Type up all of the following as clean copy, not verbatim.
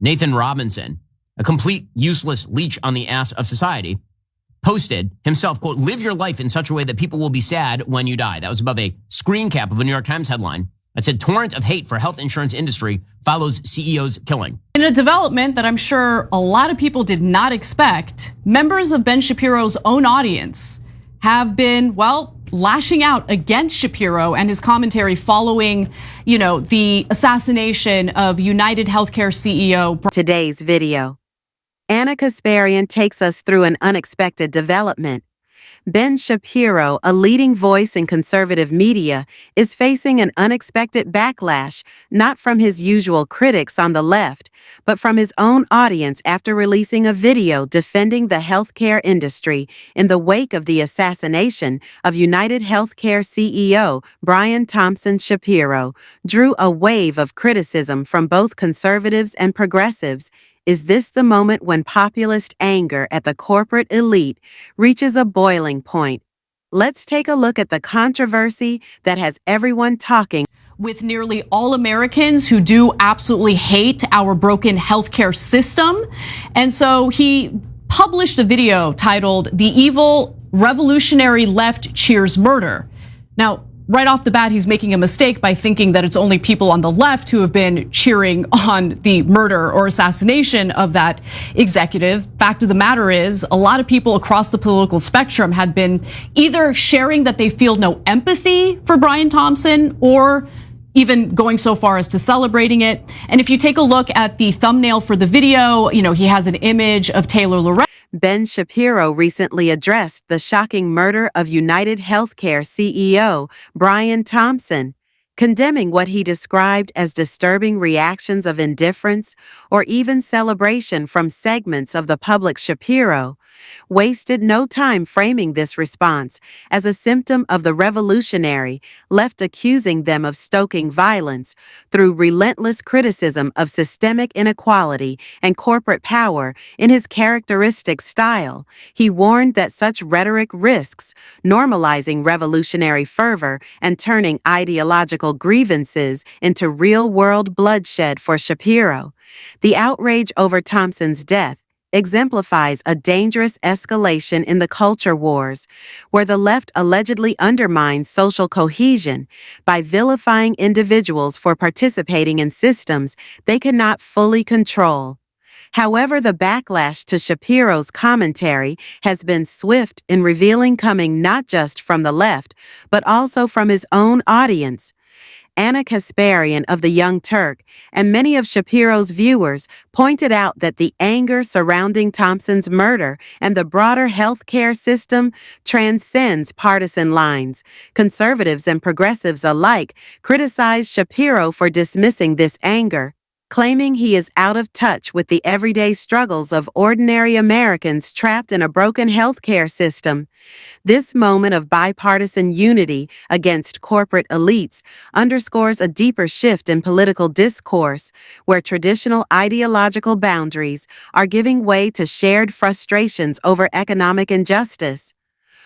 Nathan Robinson, a complete useless leech on the ass of society, posted himself, quote, "Live your life in such a way that people will be sad when you die." That was above a screen cap of a New York Times headline that said, "Torrent of hate for health insurance industry follows CEO's killing." In a development that I'm sure a lot of people did not expect, members of Ben Shapiro's own audience have been, well, lashing out against Shapiro and his commentary following, the assassination of United Healthcare CEO. Today's video. Anna Kasparian takes us through an unexpected development. Ben Shapiro, a leading voice in conservative media, is facing an unexpected backlash, not from his usual critics on the left, but from his own audience after releasing a video defending the healthcare industry in the wake of the assassination of United Healthcare CEO Brian Thompson. Shapiro drew a wave of criticism from both conservatives and progressives. Is this the moment when populist anger at the corporate elite reaches a boiling point? Let's take a look at the controversy that has everyone talking. With nearly all Americans who do absolutely hate our broken healthcare system. And so he published a video titled "The Evil Revolutionary Left Cheers Murder." Now, right off the bat, he's making a mistake by thinking that it's only people on the left who have been cheering on the murder or assassination of that executive. Fact of the matter is, a lot of people across the political spectrum had been either sharing that they feel no empathy for Brian Thompson or even going so far as to celebrating it. And if you take a look at the thumbnail for the video, he has an image of Taylor Lorenz. Ben Shapiro recently addressed the shocking murder of United Healthcare CEO Brian Thompson, condemning what he described as disturbing reactions of indifference or even celebration from segments of the public. Shapiro wasted no time framing this response as a symptom of the revolutionary left, accusing them of stoking violence through relentless criticism of systemic inequality and corporate power. In his characteristic style, he warned that such rhetoric risks normalizing revolutionary fervor and turning ideological grievances into real-world bloodshed. For Shapiro, the outrage over Thompson's death exemplifies a dangerous escalation in the culture wars, where the left allegedly undermines social cohesion by vilifying individuals for participating in systems they cannot fully control. However, the backlash to Shapiro's commentary has been swift in revealing, coming not just from the left, but also from his own audience. Anna Kasparian of the Young Turk and many of Shapiro's viewers pointed out that the anger surrounding Thompson's murder and the broader healthcare system transcends partisan lines. Conservatives and progressives alike criticized Shapiro for dismissing this anger, claiming he is out of touch with the everyday struggles of ordinary Americans trapped in a broken healthcare system. This moment of bipartisan unity against corporate elites underscores a deeper shift in political discourse, where traditional ideological boundaries are giving way to shared frustrations over economic injustice.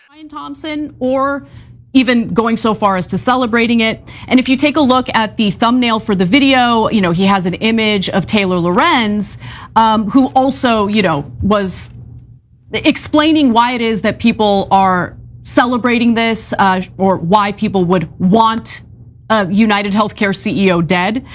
Brian Thompson, or even going so far as to celebrating it. And if you take a look at the thumbnail for the video, he has an image of Taylor Lorenz, who also, was explaining why it is that people are celebrating this, or why people would want United Healthcare CEO dead.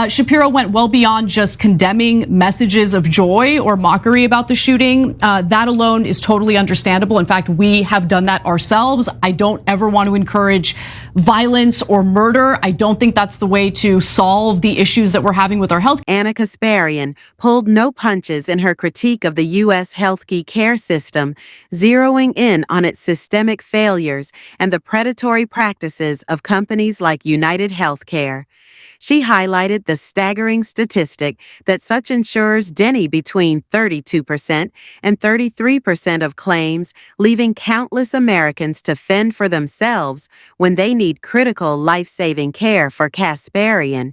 Shapiro went well beyond just condemning messages of joy or mockery about the shooting. That alone is totally understandable. In fact, we have done that ourselves. I don't ever want to encourage violence or murder. I don't think that's the way to solve the issues that we're having with our health. Anna Kasparian pulled no punches in her critique of the U.S. healthcare system, zeroing in on its systemic failures and the predatory practices of companies like United Healthcare. She highlighted the staggering statistic that such insurers deny between 32% and 33% of claims, leaving countless Americans to fend for themselves when they need critical life-saving care. For Kasparian,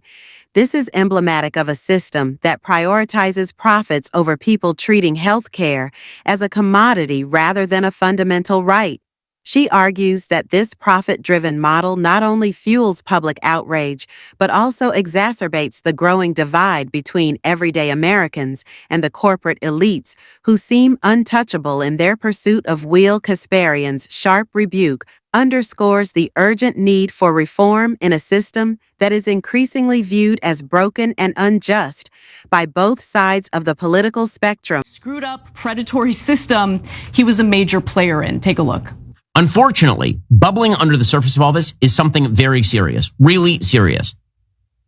this is emblematic of a system that prioritizes profits over people, treating health care as a commodity rather than a fundamental right. She argues that this profit-driven model not only fuels public outrage, but also exacerbates the growing divide between everyday Americans and the corporate elites who seem untouchable in their pursuit of Will Kasparian's sharp rebuke underscores the urgent need for reform in a system that is increasingly viewed as broken and unjust by both sides of the political spectrum. Screwed up predatory system he was a major player in. Take a look. Unfortunately, bubbling under the surface of all this is something very serious, really serious.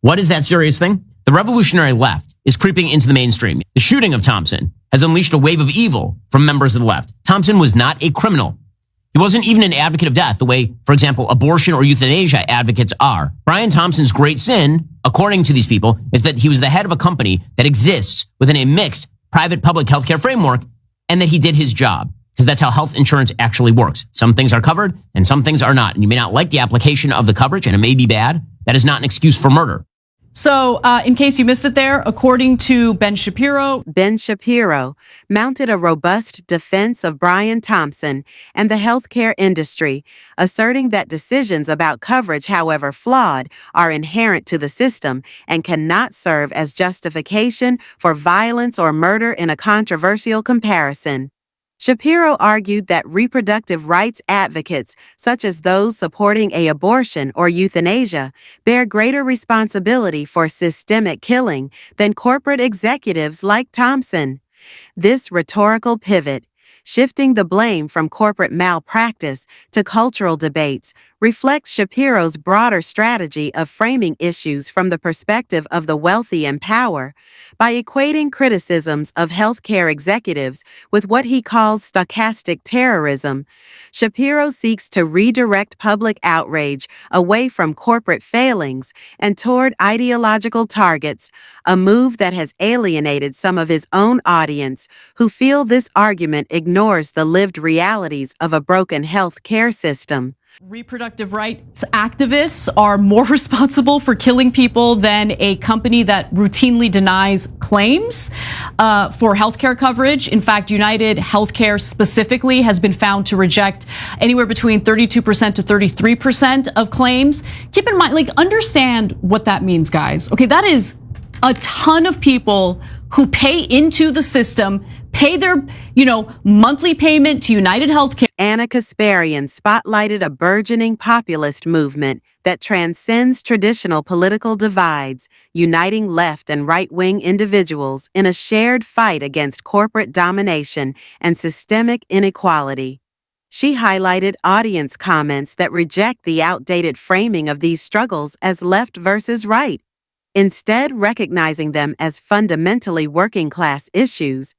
What is that serious thing? The revolutionary left is creeping into the mainstream. The shooting of Thompson has unleashed a wave of evil from members of the left. Thompson was not a criminal. He wasn't even an advocate of death, the way, for example, abortion or euthanasia advocates are. Brian Thompson's great sin, according to these people, is that he was the head of a company that exists within a mixed private-public healthcare framework, and that he did his job. Because that's how health insurance actually works. Some things are covered and some things are not. And you may not like the application of the coverage and it may be bad. That is not an excuse for murder. So in case you missed it there, according to Ben Shapiro mounted a robust defense of Brian Thompson and the healthcare industry, asserting that decisions about coverage, however flawed, are inherent to the system and cannot serve as justification for violence or murder in a controversial comparison. Shapiro argued that reproductive rights advocates, such as those supporting an abortion or euthanasia, bear greater responsibility for systemic killing than corporate executives like Thompson. This rhetorical pivot, shifting the blame from corporate malpractice to cultural debates, reflects Shapiro's broader strategy of framing issues from the perspective of the wealthy and power. By equating criticisms of healthcare executives with what he calls stochastic terrorism, Shapiro seeks to redirect public outrage away from corporate failings and toward ideological targets, a move that has alienated some of his own audience who feel this argument ignores the lived realities of a broken health care system. Reproductive rights activists are more responsible for killing people than a company that routinely denies claims for healthcare coverage. In fact, United Healthcare specifically has been found to reject anywhere between 32% to 33% of claims. Keep in mind, understand what that means, guys. Okay, that is a ton of people who pay into the system, pay their, monthly payment to United Healthcare. Anna Kasparian spotlighted a burgeoning populist movement that transcends traditional political divides, uniting left and right-wing individuals in a shared fight against corporate domination and systemic inequality. She highlighted audience comments that reject the outdated framing of these struggles as left versus right, instead recognizing them as fundamentally working-class issues.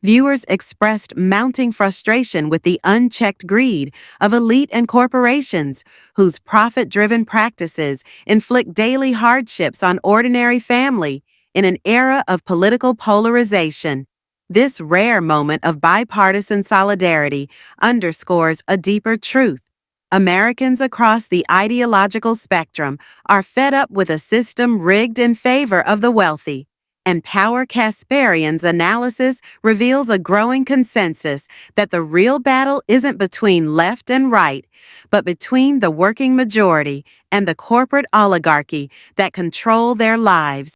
Viewers expressed mounting frustration with the unchecked greed of elite and corporations whose profit-driven practices inflict daily hardships on ordinary family in an era of political polarization. This rare moment of bipartisan solidarity underscores a deeper truth. Americans across the ideological spectrum are fed up with a system rigged in favor of the wealthy. And Power Kasparian's analysis reveals a growing consensus that the real battle isn't between left and right, but between the working majority and the corporate oligarchy that control their lives.